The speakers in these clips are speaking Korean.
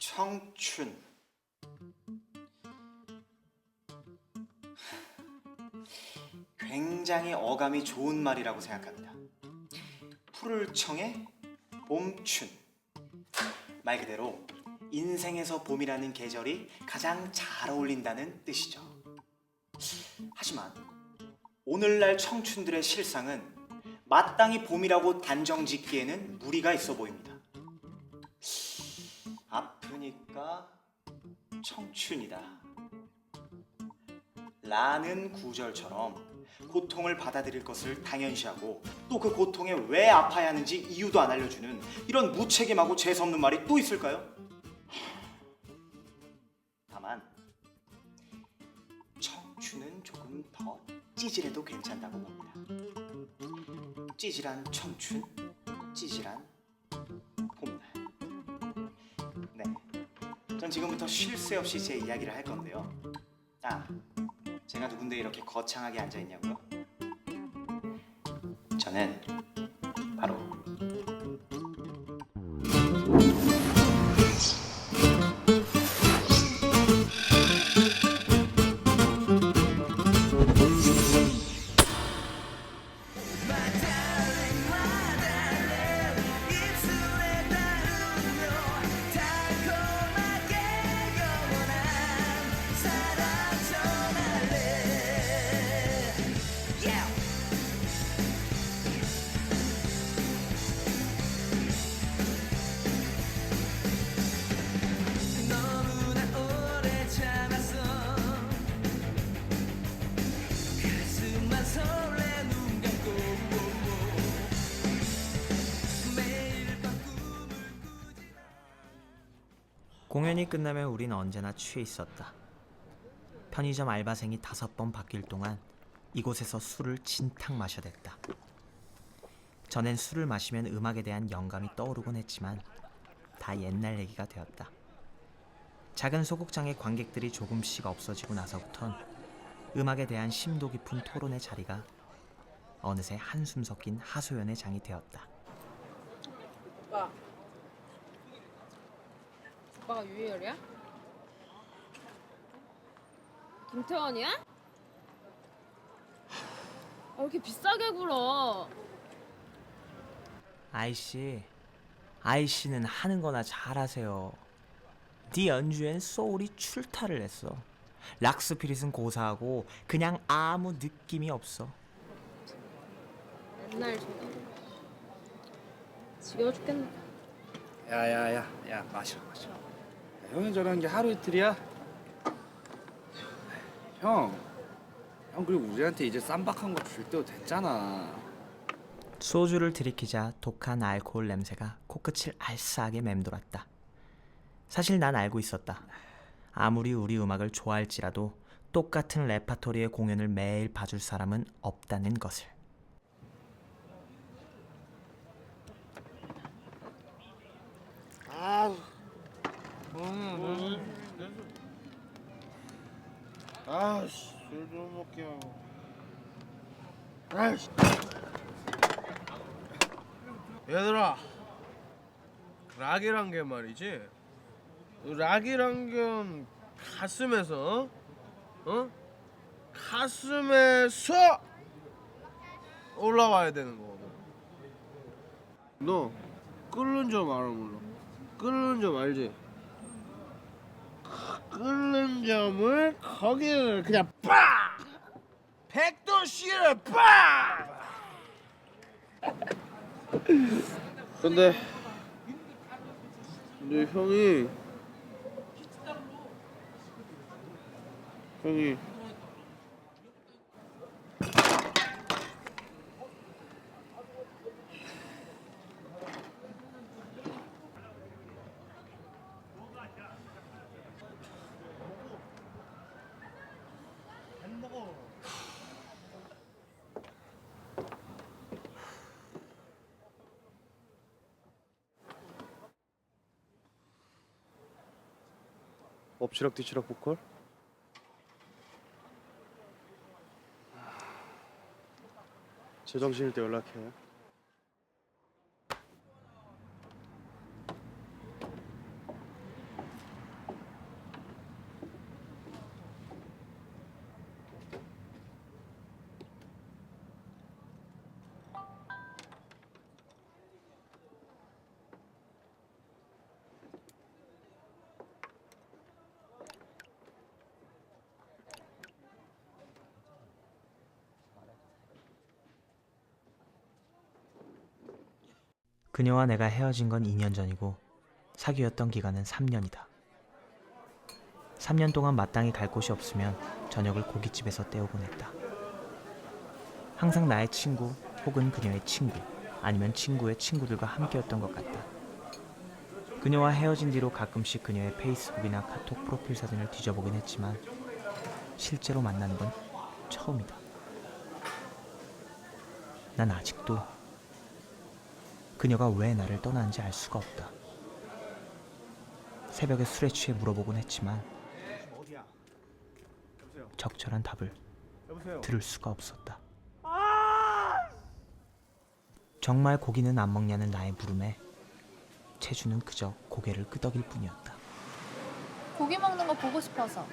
청춘. 굉장히 어감이 좋은 말이라고 생각합니다. 푸를 청해 봄춘. 말 그대로 인생에서 봄이라는 계절이 가장 잘 어울린다는 뜻이죠. 하지만 오늘날 청춘들의 실상은 마땅히 봄이라고 단정 짓기에는 무리가 있어 보입니다. 아프니까 청춘이다 라는 구절처럼 고통을 받아들일 것을 당연시하고 또 그 고통에 왜 아파야 하는지 이유도 안 알려주는 이런 무책임하고 재수없는 말이 또 있을까요? 다만 청춘은 조금 더 찌질해도 괜찮다고 봅니다. 찌질한 청춘, 찌질한 봄날. 네, 전 지금부터 쉴 새 없이 제 이야기를 할 건데요. 제가 누군데 이렇게 거창하게 앉아있냐고요? 저는 바로 공연이 끝나면 우린 언제나 취해 있었다. 편의점 알바생이 5번 바뀔 동안 이곳에서 술을 진탕 마셔댔다. 전엔 술을 마시면 음악에 대한 영감이 떠오르곤 했지만 다 옛날 얘기가 되었다. 작은 소극장의 관객들이 조금씩 없어지고 나서부턴 음악에 대한 심도 깊은 토론의 자리가 어느새 한숨 섞인 하소연의 장이 되었다. 오빠가 유희열이야? 김태원이야? 왜 이렇게 비싸게 굴어? 아이씨는 하는 거나 잘하세요. 네 연주엔 소울이 출타를 했어. 락스피릿은 고사하고 그냥 아무 느낌이 없어. 맨날 저거 지겨워 죽겠네. 야 마셔. 형이 저런 게 하루 이틀이야? 형 그리고 우리한테 이제 쌈박한 거 줄 때도 됐잖아. 소주를 들이키자 독한 알코올 냄새가 코끝을 알싸하게 맴돌았다. 사실 난 알고 있었다. 아무리 우리 음악을 좋아할지라도 똑같은 레파토리의 공연을 매일 봐줄 사람은 없다는 것을. 술 좀 먹게요. 얘들아, 락이란 게 말이지. 락이란 게 가슴에서, 가슴에서 올라와야 되는 거거든. 너 끓는 점 알아 몰라? 끓는 점 알지? 끓는 점을 거기를 그냥 빡! 100도씨를 빡! 근데 형이 엎치락뒤치락 보컬? 제정신일 때 연락해. 그녀와 내가 헤어진 건 2년 전이고 사귀었던 기간은 3년이다. 3년 동안 마땅히 갈 곳이 없으면 저녁을 고깃집에서 때우곤 했다. 항상 나의 친구 혹은 그녀의 친구 아니면 친구의 친구들과 함께였던 것 같다. 그녀와 헤어진 뒤로 가끔씩 그녀의 페이스북이나 카톡 프로필 사진을 뒤져보긴 했지만 실제로 만나는 건 처음이다. 난 아직도 그녀가 왜 나를 떠났는지 알 수가 없다. 새벽에 술에 취해 물어보곤 했지만 어디야? 여보세요. 적절한 답을 여보세요. 들을 수가 없었다. 정말 고기는 안 먹냐는 나의 물음에 채주는 그저 고개를 끄덕일 뿐이었다. 고기 먹는 거 보고 싶어서.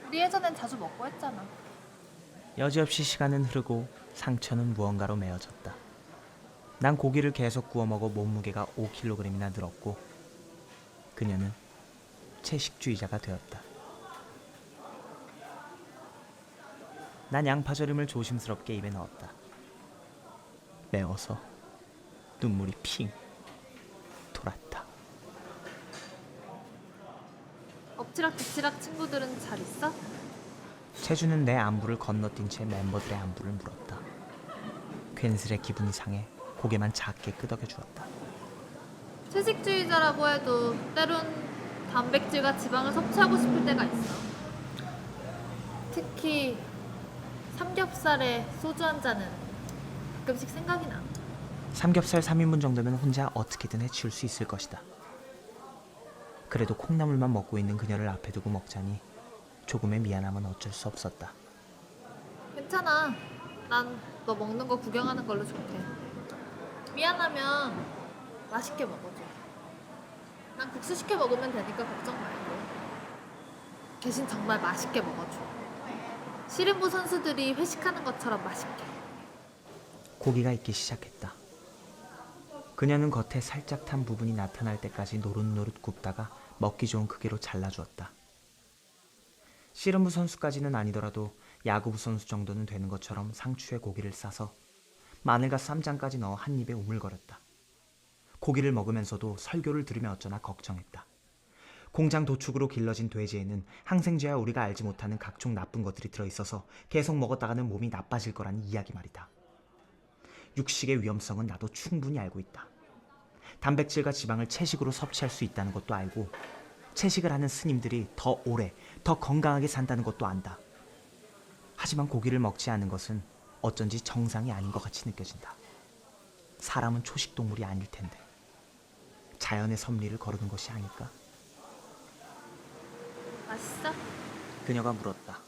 우리 예전엔 자주 먹고 했잖아. 여지없이 시간은 흐르고 상처는 무언가로 메어졌다. 난 고기를 계속 구워 먹어 몸무게가 5kg이나 늘었고 그녀는 채식주의자가 되었다. 난 양파절임을 조심스럽게 입에 넣었다. 매워서 눈물이 핑 돌았다. 엎치락뒤치락 친구들은 잘 있어? 채주는 내 안부를 건너뛴 채 멤버들의 안부를 물었다. 괜스레 기분이 상해 고개만 작게 끄덕여 주었다. 채식주의자라고 해도 때론 단백질과 지방을 섭취하고 싶을 때가 있어. 특히 삼겹살에 소주 한 잔은 가끔씩 생각이 나. 삼겹살 3인분 정도면 혼자 어떻게든 해치울 수 있을 것이다. 그래도 콩나물만 먹고 있는 그녀를 앞에 두고 먹자니 조금의 미안함은 어쩔 수 없었다. 괜찮아. 난 너 먹는 거 구경하는 걸로 좋게. 미안하면 맛있게 먹어줘. 난 국수 시켜 먹으면 되니까 걱정 말고. 대신 정말 맛있게 먹어줘. 씨름부 선수들이 회식하는 것처럼 맛있게. 고기가 익기 시작했다. 그녀는 겉에 살짝 탄 부분이 나타날 때까지 노릇노릇 굽다가 먹기 좋은 크기로 잘라주었다. 씨름부 선수까지는 아니더라도 야구부 선수 정도는 되는 것처럼 상추에 고기를 싸서 마늘과 쌈장까지 넣어 한 입에 우물거렸다. 고기를 먹으면서도 설교를 들으며 어쩌나 걱정했다. 공장 도축으로 길러진 돼지에는 항생제와 우리가 알지 못하는 각종 나쁜 것들이 들어있어서 계속 먹었다가는 몸이 나빠질 거라는 이야기 말이다. 육식의 위험성은 나도 충분히 알고 있다. 단백질과 지방을 채식으로 섭취할 수 있다는 것도 알고 채식을 하는 스님들이 더 오래, 더 건강하게 산다는 것도 안다. 하지만 고기를 먹지 않은 것은 어쩐지 정상이 아닌 것 같이 느껴진다. 사람은 초식동물이 아닐 텐데 자연의 섭리를 거르는 것이 아닐까? 맛있어? 그녀가 물었다.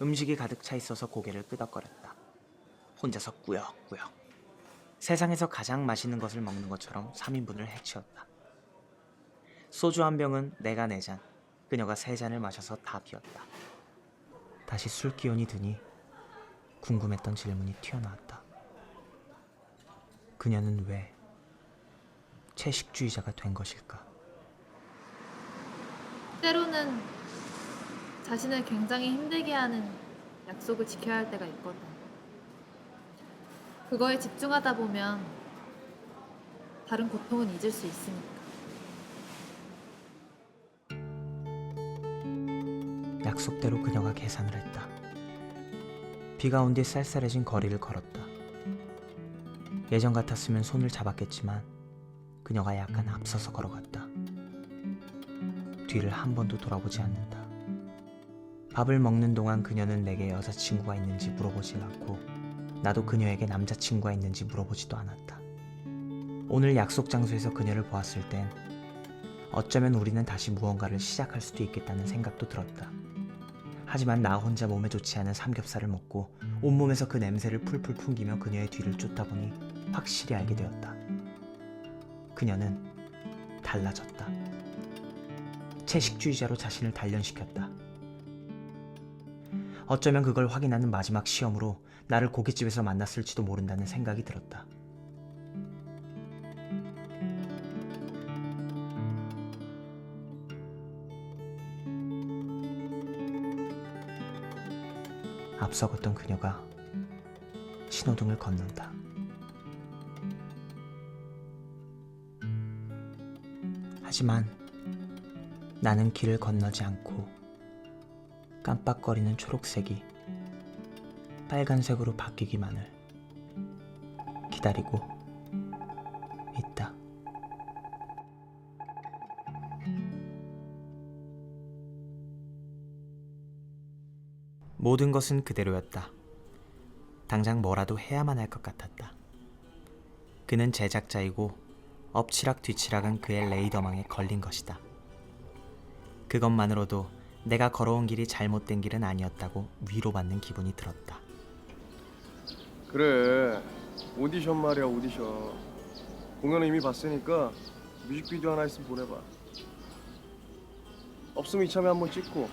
음식이 가득 차 있어서 고개를 끄덕거렸다. 혼자서 꾸역꾸역. 세상에서 가장 맛있는 것을 먹는 것처럼 3인분을 해치웠다. 소주 한 병은 내가 4잔, 그녀가 3잔을 마셔서 다 비웠다. 다시 술 기운이 드니 궁금했던 질문이 튀어나왔다. 그녀는 왜 채식주의자가 된 것일까? 때로는 자신을 굉장히 힘들게 하는 약속을 지켜야 할 때가 있거든. 그거에 집중하다 보면 다른 고통은 잊을 수 있으니까. 약속대로 그녀가 계산을 했다. 비가 온 뒤 쌀쌀해진 거리를 걸었다. 예전 같았으면 손을 잡았겠지만 그녀가 약간 앞서서 걸어갔다. 뒤를 한 번도 돌아보지 않는다. 밥을 먹는 동안 그녀는 내게 여자친구가 있는지 물어보질 않고 나도 그녀에게 남자친구가 있는지 물어보지도 않았다. 오늘 약속 장소에서 그녀를 보았을 땐 어쩌면 우리는 다시 무언가를 시작할 수도 있겠다는 생각도 들었다. 하지만 나 혼자 몸에 좋지 않은 삼겹살을 먹고 온몸에서 그 냄새를 풀풀 풍기며 그녀의 뒤를 쫓다 보니 확실히 알게 되었다. 그녀는 달라졌다. 채식주의자로 자신을 단련시켰다. 어쩌면 그걸 확인하는 마지막 시험으로 나를 고깃집에서 만났을지도 모른다는 생각이 들었다. 앞서 걷던 그녀가 신호등을 걷는다. 하지만 나는 길을 건너지 않고 깜빡거리는 초록색이 빨간색으로 바뀌기만을 기다리고 있다. 모든 것은 그대로였다. 당장 뭐라도 해야만 할 것 같았다. 그는 제작자이고 엎치락 뒤치락은 그의 레이더망에 걸린 것이다. 그것만으로도 내가 걸어온 길이 잘못된 길은 아니었다고 위로받는 기분이 들었다. 그래, 오디션 말이야, 오디션. 공연은 이미 봤으니까 뮤직비디오 하나 있으면 보내봐. 없으면 이참에 한번 찍고.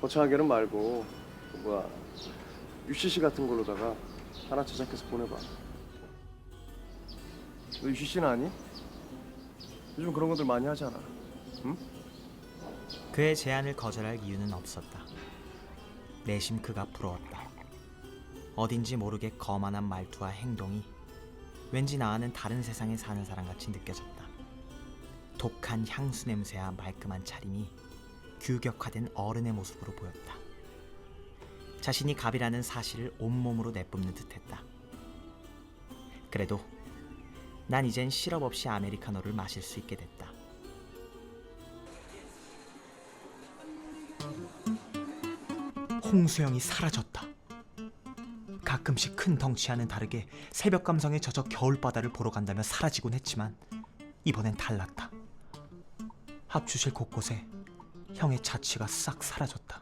거창하게는 말고 그 뭐야, UCC 같은 걸로다가 하나 제작해서 보내봐. 너 UCC는 아니? 요즘 그런 것들 많이 하잖아. 응? 그의 제안을 거절할 이유는 없었다. 내심 그가 부러웠다. 어딘지 모르게 거만한 말투와 행동이 왠지 나와는 다른 세상에 사는 사람같이 느껴졌다. 독한 향수 냄새와 말끔한 차림이 규격화된 어른의 모습으로 보였다. 자신이 갑이라는 사실을 온몸으로 내뿜는 듯했다. 그래도 난 이젠 시럽 없이 아메리카노를 마실 수 있게 됐다. 홍수영이 사라졌다. 가끔씩 큰 덩치와는 다르게 새벽 감성에 젖어 겨울바다를 보러 간다며 사라지곤 했지만 이번엔 달랐다. 합주실 곳곳에 형의 자취가 싹 사라졌다.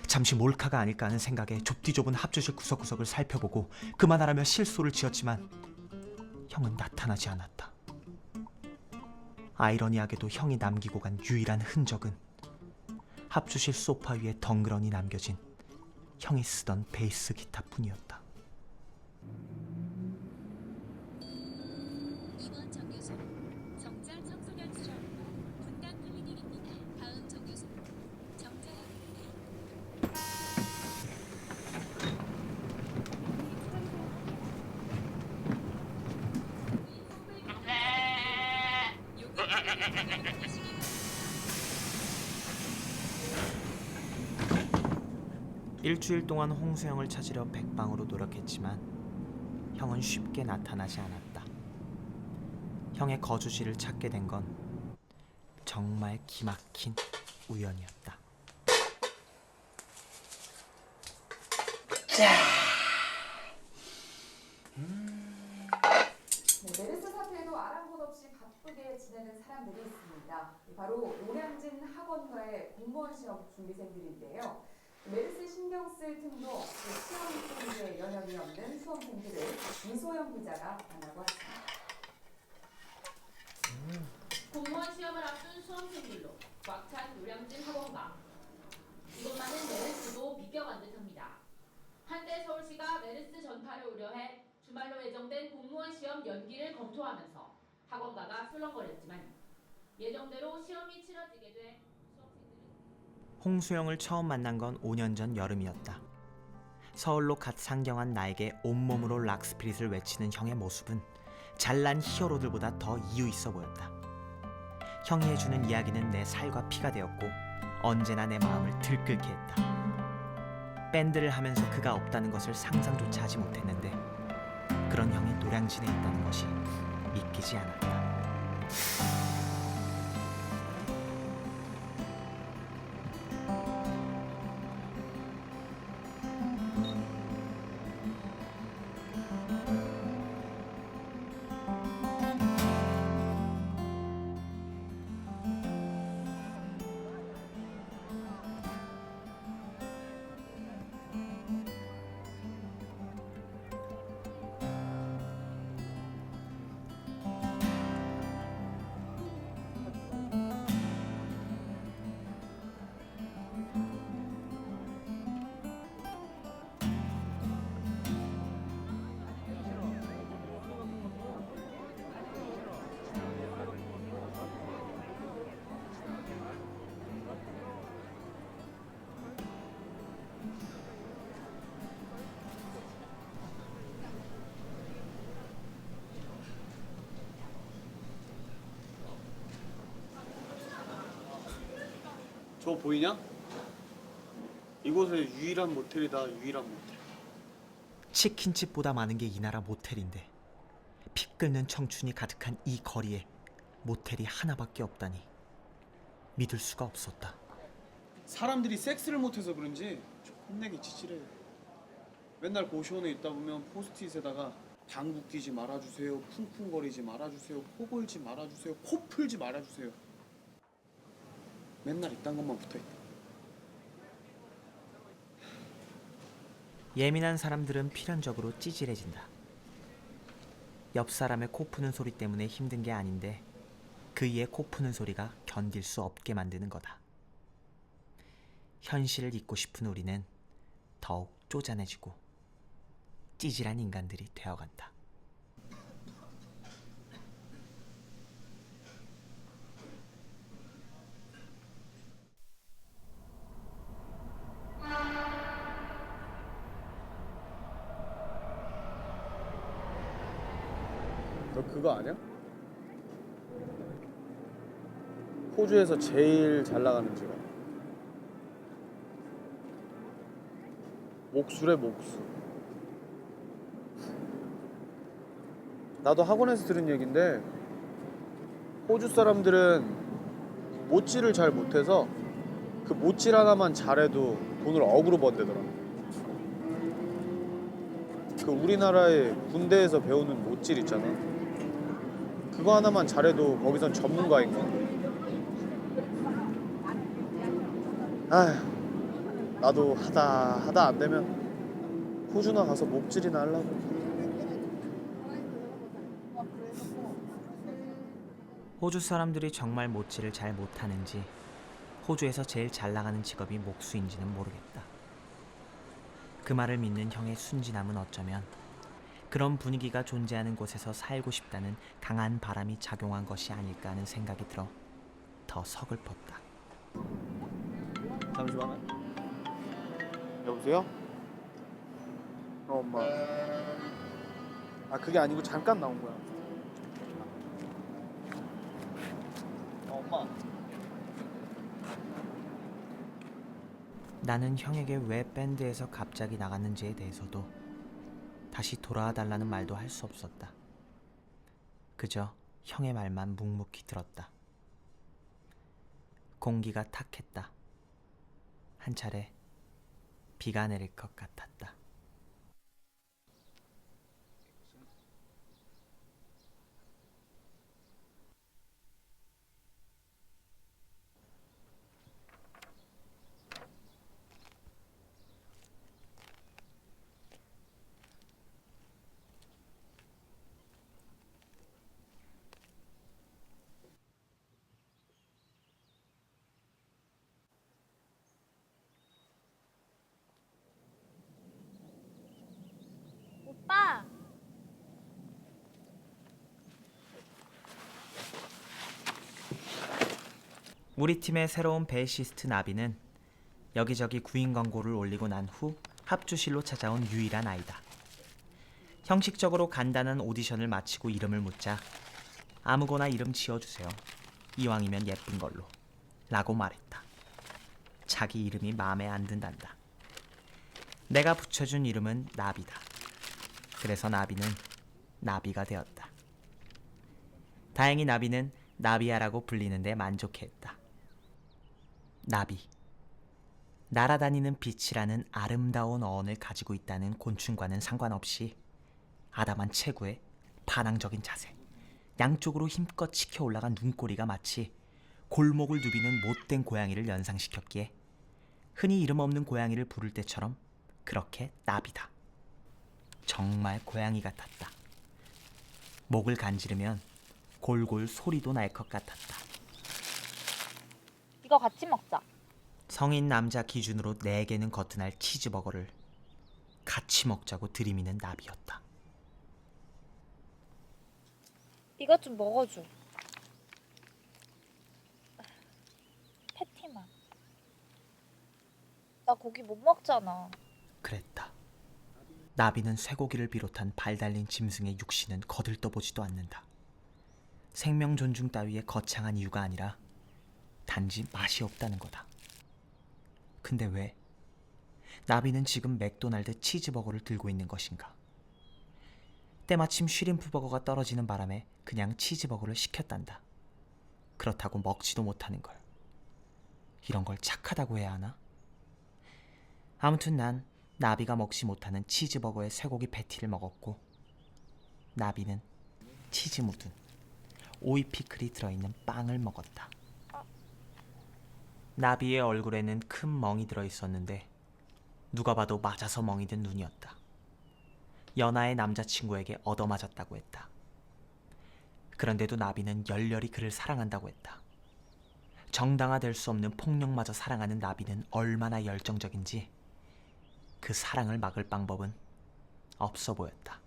잠시 몰카가 아닐까 하는 생각에 좁디 좁은 합주실 구석구석을 살펴보고 그만하라며 실소를 지었지만 형은 나타나지 않았다. 아이러니하게도 형이 남기고 간 유일한 흔적은 합주실 소파 위에 덩그러니 남겨진 형이 쓰던 베이스 기타뿐이었다. 이번 정류소 정자 청소년 실험 분당 클리닉입니다. 다음 정류소 정자역입니다. 일주일 동안 홍수영을 찾으려 백방으로 노력했지만 형은 쉽게 나타나지 않았다. 형의 거주지를 찾게 된 건 정말 기막힌 우연이었다. 네, 메르스 사태에도 아랑곳 없이 바쁘게 지내는 사람들이 있습니다. 바로 오량진 학원가의 공무원 시험 준비생들인데요. 메르스 신경 쓸 틈도 없이 시험 준비에 여념이 없는 수험생들을 이소영 기자가 만나보았습니다. 공무원 시험을 앞둔 수험생들로 꽉 찬 노량진 학원가. 이것만은 메르스도 비껴간 듯합니다. 한때 서울시가 메르스 전파를 우려해 주말로 예정된 공무원 시험 연기를 검토하면서 학원가가 술렁거렸지만 예정대로 시험이 치러지게 돼 수험생들은 홍수영을 처음 만난 건 5년 전 여름이었다. 서울로 갓 상경한 나에게 온몸으로 락스피릿을 외치는 형의 모습은 잘난 히어로들보다 더 이유 있어 보였다. 형이 해주는 이야기는 내 살과 피가 되었고 언제나 내 마음을 들끓게 했다. 밴드를 하면서 그가 없다는 것을 상상조차 하지 못했는데 그런 형이 노량진에 있다는 것이 믿기지 않았다. 저 보이냐? 이곳의 유일한 모텔이다. 유일한 모텔. 치킨집보다 많은 게 이 나라 모텔인데 피 끓는 청춘이 가득한 이 거리에 모텔이 하나밖에 없다니 믿을 수가 없었다. 사람들이 섹스를 못해서 그런지 좀 혼내기 지질해. 맨날 고시원에 있다 보면 포스트잇에다가 방구 끼지 말아주세요, 쿵쿵거리지 말아주세요, 코 골지 말아주세요, 코 풀지 말아주세요. 맨날 이딴 것만 붙어있다. 예민한 사람들은 필연적으로 찌질해진다. 옆 사람의 코 푸는 소리 때문에 힘든 게 아닌데 그이의 코 푸는 소리가 견딜 수 없게 만드는 거다. 현실을 잊고 싶은 우리는 더욱 쪼잔해지고 찌질한 인간들이 되어간다. 너 그거 아냐? 호주에서 제일 잘 나가는 직업. 목수래 목수. 나도 학원에서 들은 얘긴데 호주 사람들은 못질을 잘 못해서 그 못질 하나만 잘해도 돈을 억으로 번대더라. 그 우리나라의 군대에서 배우는 못질 있잖아. 그거 하나만 잘해도 거기선 전문가인 거야. 아휴, 나도 하다 안 되면 호주나 가서 목질이나 하려고. 호주 사람들이 정말 못질을 잘 못하는지 호주에서 제일 잘 나가는 직업이 목수인지는 모르겠다. 그 말을 믿는 형의 순진함은 어쩌면 그런 분위기가 존재하는 곳에서 살고 싶다는 강한 바람이 작용한 것이 아닐까 하는 생각이 들어 더 서글펐다. 잠시만. 여보세요? 엄마. 그게 아니고 잠깐 나온 거야. 엄마. 나는 형에게 왜 밴드에서 갑자기 나갔는지에 대해서도 다시 돌아와 달라는 말도 할 수 없었다. 그저 형의 말만 묵묵히 들었다. 공기가 탁했다. 한 차례 비가 내릴 것 같았다. 오빠! 우리 팀의 새로운 베이시스트 나비는 여기저기 구인 광고를 올리고 난 후 합주실로 찾아온 유일한 아이다. 형식적으로 간단한 오디션을 마치고 이름을 묻자 아무거나 이름 지어주세요. 이왕이면 예쁜 걸로 라고 말했다. 자기 이름이 마음에 안 든단다. 내가 붙여준 이름은 나비다. 그래서 나비는 나비가 되었다. 다행히 나비는 나비야라고 불리는데 만족했다. 나비. 날아다니는 빛이라는 아름다운 어원을 가지고 있다는 곤충과는 상관없이 아담한 체구에 반항적인 자세, 양쪽으로 힘껏 치켜 올라간 눈꼬리가 마치 골목을 누비는 못된 고양이를 연상시켰기에 흔히 이름 없는 고양이를 부를 때처럼 그렇게 나비다. 정말 고양이 같았다. 목을 간지르면 골골 소리도 날 것 같았다. 이거 같이 먹자. 성인 남자 기준으로 4개는 거뜬할 치즈버거를 같이 먹자고 들이미는 나비였다. 이것 좀 먹어줘. 패티만. 나 고기 못 먹잖아. 그랬다. 나비는 쇠고기를 비롯한 발 달린 짐승의 육신은 거들떠보지도 않는다. 생명 존중 따위의 거창한 이유가 아니라 단지 맛이 없다는 거다. 근데 왜? 나비는 지금 맥도날드 치즈버거를 들고 있는 것인가? 때마침 쉬림프 버거가 떨어지는 바람에 그냥 치즈버거를 시켰단다. 그렇다고 먹지도 못하는 걸. 이런 걸 착하다고 해야 하나? 아무튼 난 나비가 먹지 못하는 치즈버거의 쇠고기 패티를 먹었고, 나비는 치즈 묻은 오이 피클이 들어있는 빵을 먹었다. 나비의 얼굴에는 큰 멍이 들어있었는데 누가 봐도 맞아서 멍이 든 눈이었다. 연하의 남자친구에게 얻어맞았다고 했다. 그런데도 나비는 열렬히 그를 사랑한다고 했다. 정당화될 수 없는 폭력마저 사랑하는 나비는 얼마나 열정적인지 그 사랑을 막을 방법은 없어 보였다.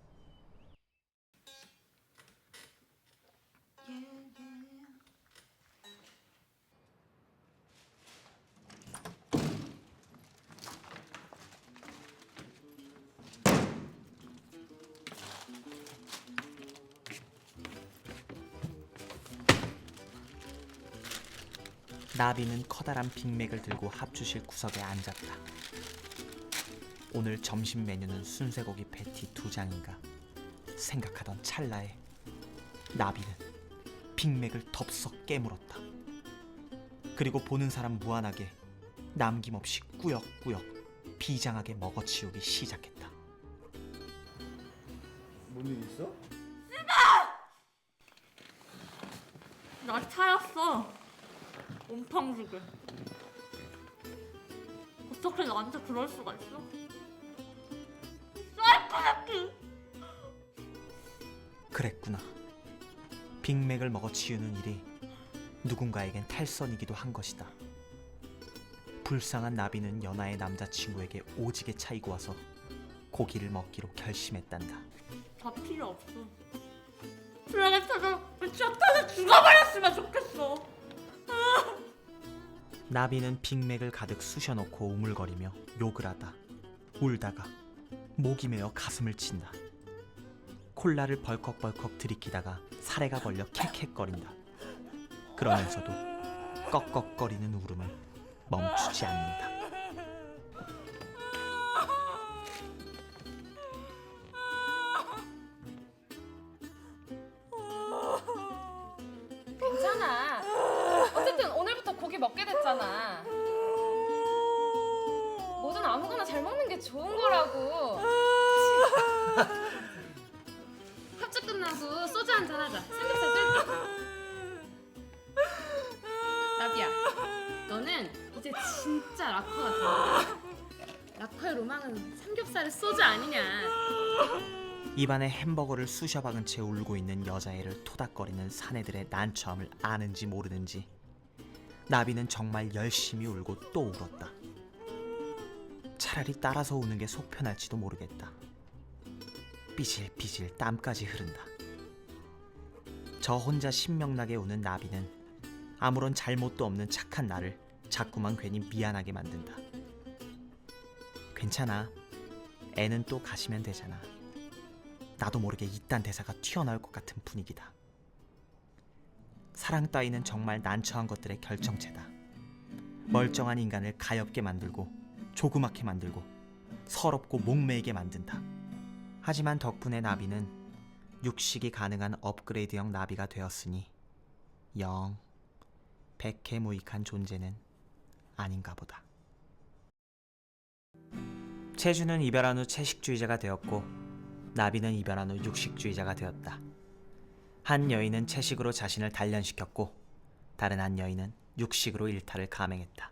나비는 커다란 빅맥을 들고 합주실 구석에 앉았다. 오늘 점심 메뉴는 순쇠고기 패티 2장인가 생각하던 찰나에 나비는 빅맥을 덥석 깨물었다. 그리고 보는 사람 무한하게 남김없이 꾸역꾸역 비장하게 먹어치우기 시작했다. 뭔 일 있어? 나 차였어. 옴팡지게. 어떻게 나한테 그럴 수가 있어? 사이코새끼! 그랬구나. 빅맥을 먹어치우는 일이 누군가에겐 탈선이기도 한 것이다. 불쌍한 나비는 연하의 남자친구에게 오지게 차이고 와서 고기를 먹기로 결심했단다. 다 필요 없어. 플라겐타가 미쳤다서 죽어버렸으면 좋겠어. 나비는 빅맥을 가득 쑤셔놓고 우물거리며 욕을 하다 울다가 목이 메어 가슴을 친다. 콜라를 벌컥벌컥 들이키다가 사레가 걸려 캑캑거린다. 그러면서도 꺽꺽거리는 울음은 멈추지 않는다. 괜찮아. 어쨌든 오늘부터 고기 먹게 됐잖아. 뭐든 아무거나 잘 먹는 게 좋은 거라고. 합주 끝나고 소주 한잔 하자. 삼겹살 쏠게. 나비야, 너는 이제 진짜 락커가 된다. 락커의 로망은 삼겹살에 소주 아니냐. 입안에 햄버거를 쑤셔박은 채 울고 있는 여자애를 토닥거리는 사내들의 난처함을 아는지 모르는지 나비는 정말 열심히 울고 또 울었다. 차라리 따라서 우는 게 속 편할지도 모르겠다. 삐질삐질 땀까지 흐른다. 저 혼자 신명나게 우는 나비는 아무런 잘못도 없는 착한 나를 자꾸만 괜히 미안하게 만든다. 괜찮아. 애는 또 가시면 되잖아. 나도 모르게 이딴 대사가 튀어나올 것 같은 분위기다. 사랑 따위는 정말 난처한 것들의 결정체다. 멀쩡한 인간을 가엾게 만들고 조그맣게 만들고 서럽고 목매이게 만든다. 하지만 덕분에 나비는 육식이 가능한 업그레이드형 나비가 되었으니 영 백해무익한 존재는 아닌가 보다. 채주는 이별한 후 채식주의자가 되었고 나비는 이별한 후 육식주의자가 되었다. 한 여인은 채식으로 자신을 단련시켰고 다른 한 여인은 육식으로 일탈을 감행했다.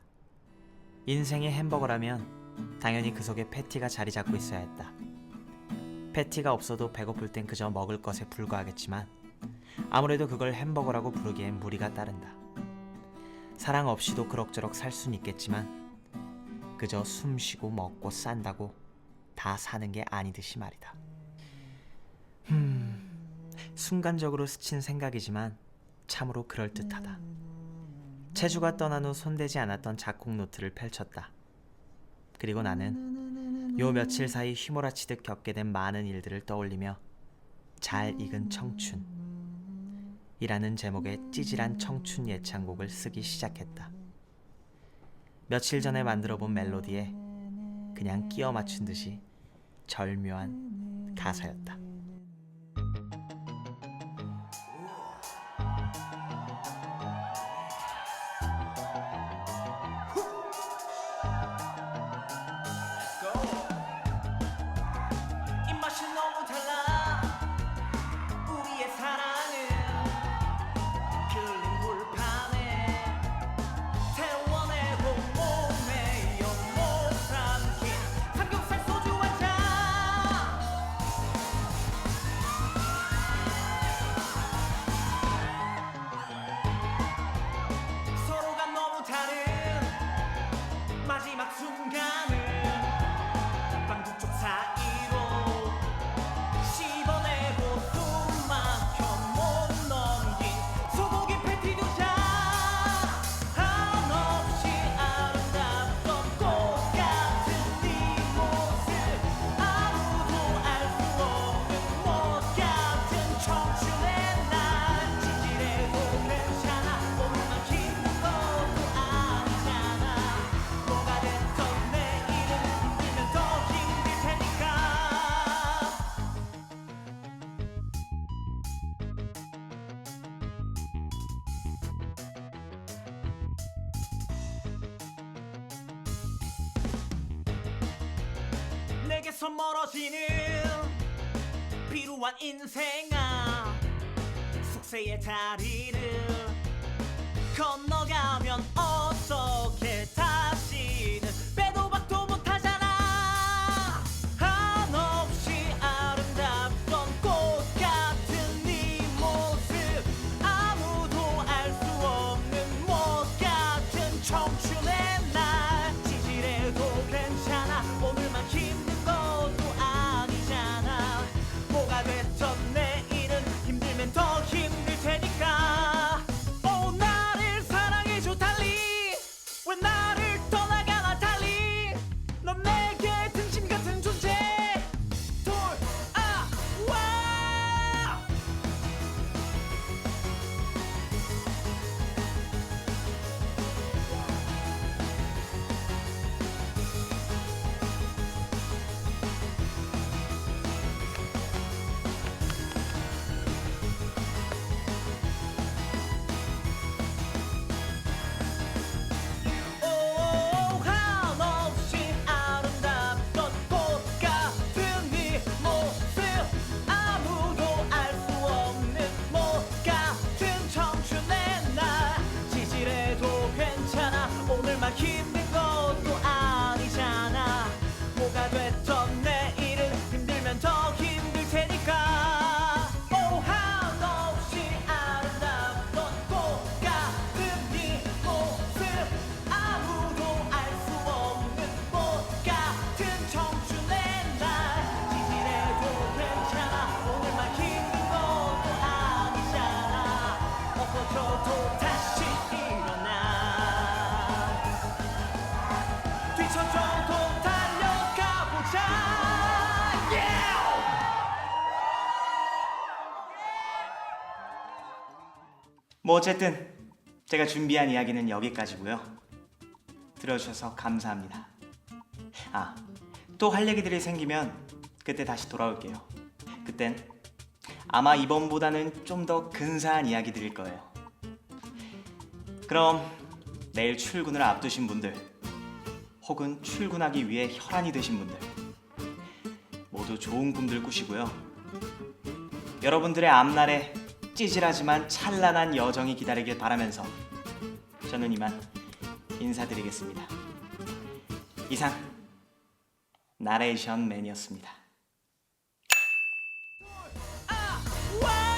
인생의 햄버거라면 당연히 그 속에 패티가 자리 잡고 있어야 했다. 패티가 없어도 배고플 땐 그저 먹을 것에 불과하겠지만 아무래도 그걸 햄버거라고 부르기엔 무리가 따른다. 사랑 없이도 그럭저럭 살 수는 있겠지만 그저 숨쉬고 먹고 싼다고 다 사는 게 아니듯이 말이다. 순간적으로 스친 생각이지만 참으로 그럴듯하다. 채주가 떠난 후 손대지 않았던 작곡 노트를 펼쳤다. 그리고 나는 요 며칠 사이 휘몰아치듯 겪게 된 많은 일들을 떠올리며 잘 익은 청춘 이라는 제목의 찌질한 청춘 예찬곡을 쓰기 시작했다. 며칠 전에 만들어 본 멜로디에 그냥 끼워 맞춘 듯이 절묘한 가사였다. 입맛이 너무 달라 우리의 사랑은 끓는 불판에 태워내고 몸에 못 삼킨 삼겹살 소주 한잔 서로가 너무 다른 마지막 순간을 방구 쪽 사이로 씹어내고 숨 막혀 못 넘긴 소고기 패티 두 잔 한없이 아름답던 꽃 같은 네 모습 아무도 알 수 없는 못 같은 청춘의 날 찌질해도 괜찮아 오늘만 기쁜 것도 아니잖아 뭐가 됐던 내일은 힘들면 더 힘들 테니까 내게서 멀어지는 비루한 인생아 속세의 다리를 건너가면 어떻게 다시는 빼도 박도 못하잖아 한없이 아름답던 꽃 같은 네 모습 아무도 알 수 없는 못 같은 청춘의 날 찌질해도 괜찮아 오늘만 힘든 것도 아니잖아 뭐가 됐던 내일은 힘들면 더 힘들 테니까 오 나를 사랑해줘 달리 왜 나를 떠나가나 달리 넌 내게 등신 같은 존재 돌아와 오 한없이 아름답던 꽃 같은 네 모습 아무도 알 수 없는 못 같은 청춘의 날 찌질해도 괜찮아 오늘만 힘든 것도 아니잖아 뭐가 됐던 내일은 힘들면 더 힘들 테니까 오 한없이 아름답던 꽃 같은 네 모습 아무도 알 수 없는 못 같은 청춘의 날 찌질해도 괜찮아 오늘만 힘든 것도 아니잖아 엎어져도 다시 일어나 뒤쳐져도 달려가보자 뭐 어쨌든 제가 준비한 이야기는 여기까지고요. 들어주셔서 감사합니다. 아, 또 할 얘기들이 생기면 그때 다시 돌아올게요. 그땐 아마 이번보다는 좀 더 근사한 이야기들일 거예요. 그럼 내일 출근을 앞두신 분들 혹은 출근하기 위해 혈안이 되신 분들 모두 좋은 꿈들 꾸시고요. 여러분들의 앞날에 찌질하지만 찬란한 여정이 기다리길 바라면서 저는 이만 인사드리겠습니다. 이상 나레이션 맨이었습니다. 와